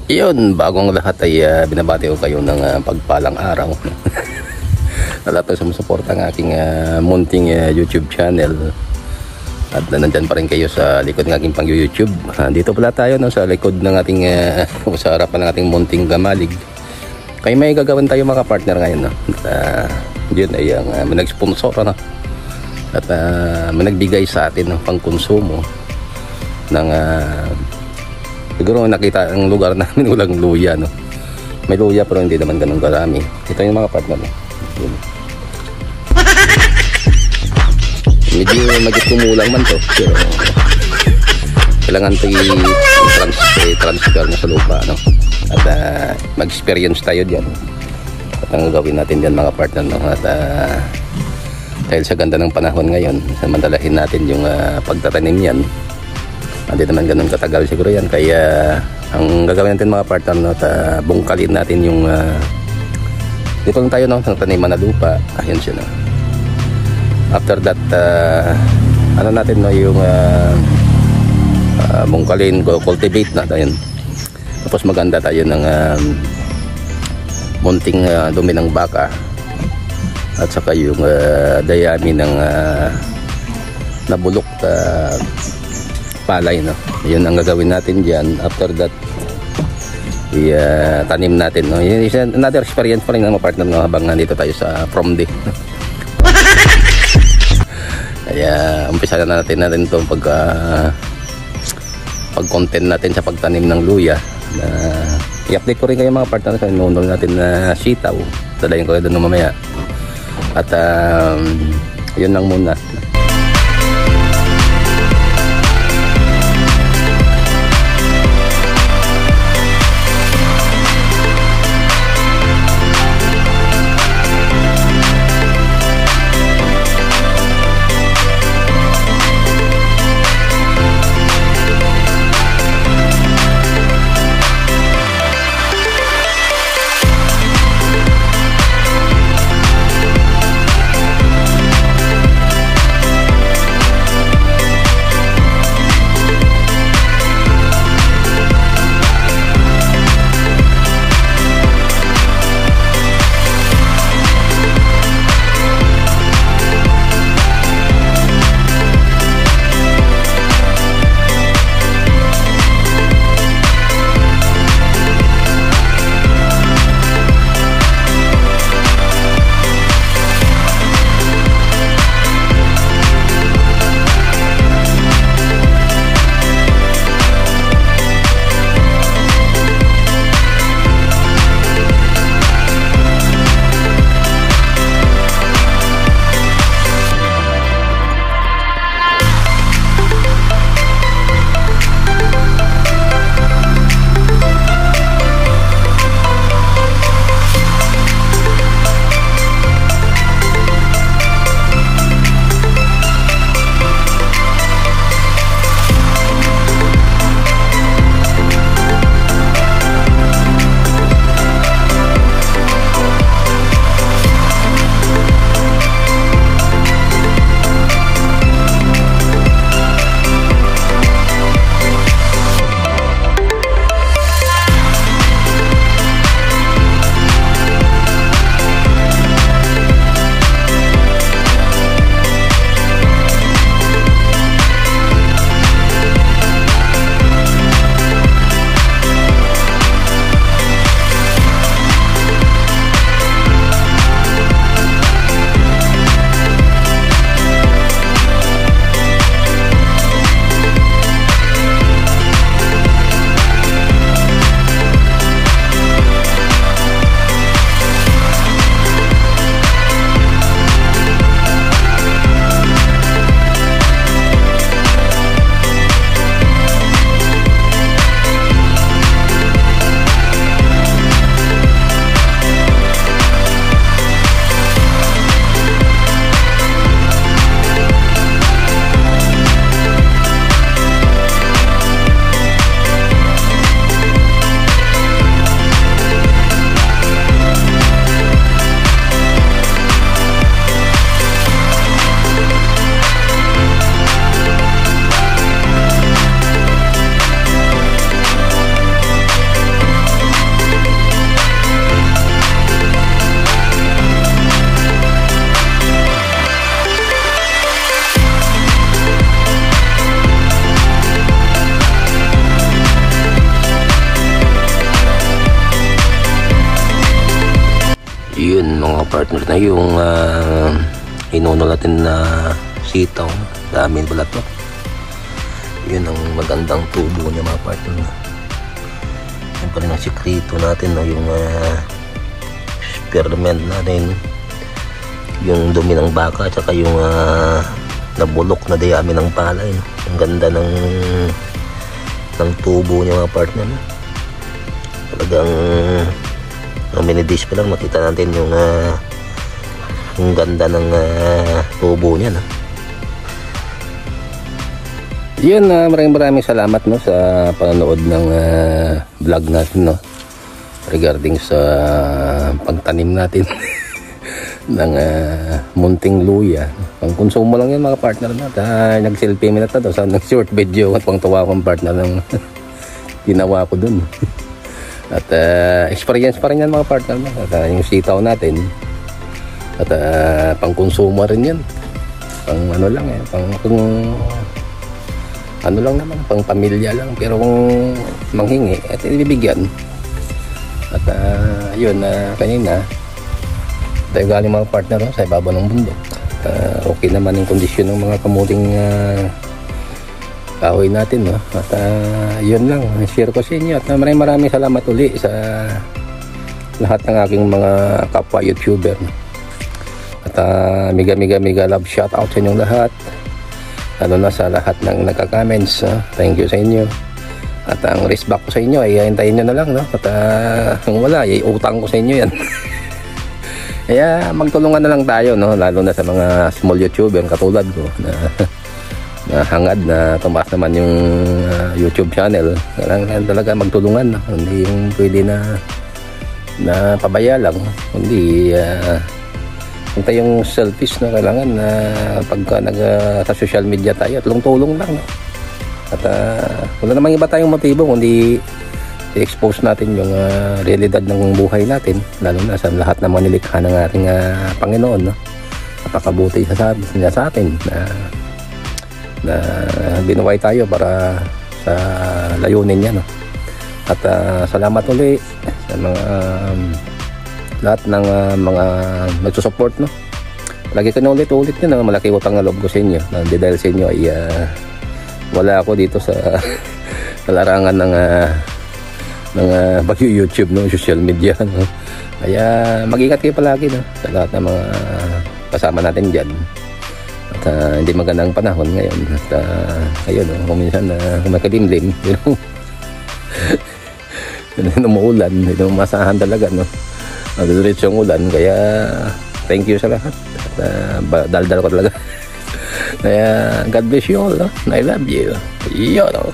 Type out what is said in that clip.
Iyon, bagong lahat ay binabati ko kayo ng pagpalang araw. Sa lahat ng sumusuporta ng aking munting YouTube channel. At nandyan pa rin kayo sa likod ng aking pang YouTube. Dito pala tayo no, sa likod ng ating sa harapan ng ating munting gamalig. Kaya may gagawin tayo mga partner ngayon. No? At yun ay may nag-sponsor no? At may nagbigay sa atin ng pangkonsumo ng siguro nakita ang lugar namin walang luya no. May luya pero hindi naman ganun karami. Ito yung mga partner no. Medyo kumulang man to pero kailangan ito i-transfer na sa lupa no. At mag-experience tayo dyan. At ang gagawin natin dyan mga partner no. At dahil sa ganda ng panahon ngayon samantalahin natin yung pagtatanim yan. Hindi naman ganun katagal siguro yan. Kaya ang gagawin natin mga partner no, bungkalin natin yung dito lang tayo no, ng taniman na lupa. Ayun siya no. After that ano natin no, yung bungkalin, cultivate na tayo. Tapos maganda tayo ng munting dumi ng baka at saka yung dayami ng nabulok palay no. Yun ang gagawin natin diyan. After that tanim natin no. Yun is another experience pa rin ng mga partner no, habang nandito tayo sa prom day. Kaya umpisa na natin itong pag-content natin sa pagtanim ng luya. I-update ko rin kayo mga partner sa inunol natin na sitaw. Dalayan ko kayo doon mamaya. At yun lang muna. mga partner na yung inuno natin na sitaw. Dami pala to. Yun ang magandang tubo niya mga partner. Yan pa rin ang sikrito natin, no? Yung experiment natin, yung dumi ng baka at saka yung nabulok na dayami ng palay, no? Ang ganda ng tubo niya mga partner, no? Talagang mini-dish pa lang makita natin yung ganda ng tubo niya, no? Yun, maraming salamat, no, sa panonood ng vlog natin, no, regarding sa pagtanim natin ng munting luya. Pang konsumo lang yan mga partner, no? Nag-selfie minute na to sa short video at pang tawa akong partner ng ginawa ko dun. At experience pa rin yan mga partner, no? At yung sitaw natin at pang konsumo rin yan, pang ano lang pang ano lang naman, pang pamilya lang, pero kung manghingi at ibibigyan. At yun, kanina tayo galing mga partner, no, sa ibabaw ng bundok. Okay naman yung kondisyon ng mga kamuting kahoy natin, no? At yun lang, share ko sa inyo. At maraming salamat uli sa lahat ng aking mga kapwa YouTuber. At mega love shout out sa inyong lahat, lalo na sa lahat ng nagka-comments. Thank you sa inyo. At ang respect ko sa inyo ay hintayin nyo na lang, no? At kung wala, ay utang ko sa inyo yan. Kaya magtulungan na lang tayo, no? Lalo na sa mga small YouTuber katulad ko na hangad na tumaas naman yung YouTube channel. Kailangan talaga magtulungan, no? Hindi yung pwede na pabaya lang, hindi punta yung selfish, no? Kailangan na pagka sa social media tayo, tulong-tulong lang, no? At wala namang iba tayong motibo kundi i-expose natin yung realidad ng buhay natin, lalo na sa lahat ng mga nilikha ng ating Panginoon, no? Napakabuti niya sa atin na binuhay tayo para sa layunin niya, no? At salamat ulit sa mga lahat ng mga nagsusupport, no? Lagi ko na ulit yun, malaki utang na loob ko sa inyo, dahil sa inyo ay wala ako dito sa larangan ng YouTube, no, social media, no? Kaya mag-ingat kayo palagi, no, sa lahat ng mga kasama natin dyan. At hindi magandang panahon ngayon. At ayun, no, kung minsan kung magkadimlim, umuulan, hindi mo masahan talaga, no? Diretso ang ulan, kaya thank you sa lahat. At daldal ko talaga. Kaya God bless you all, no? I love you. Yo, no?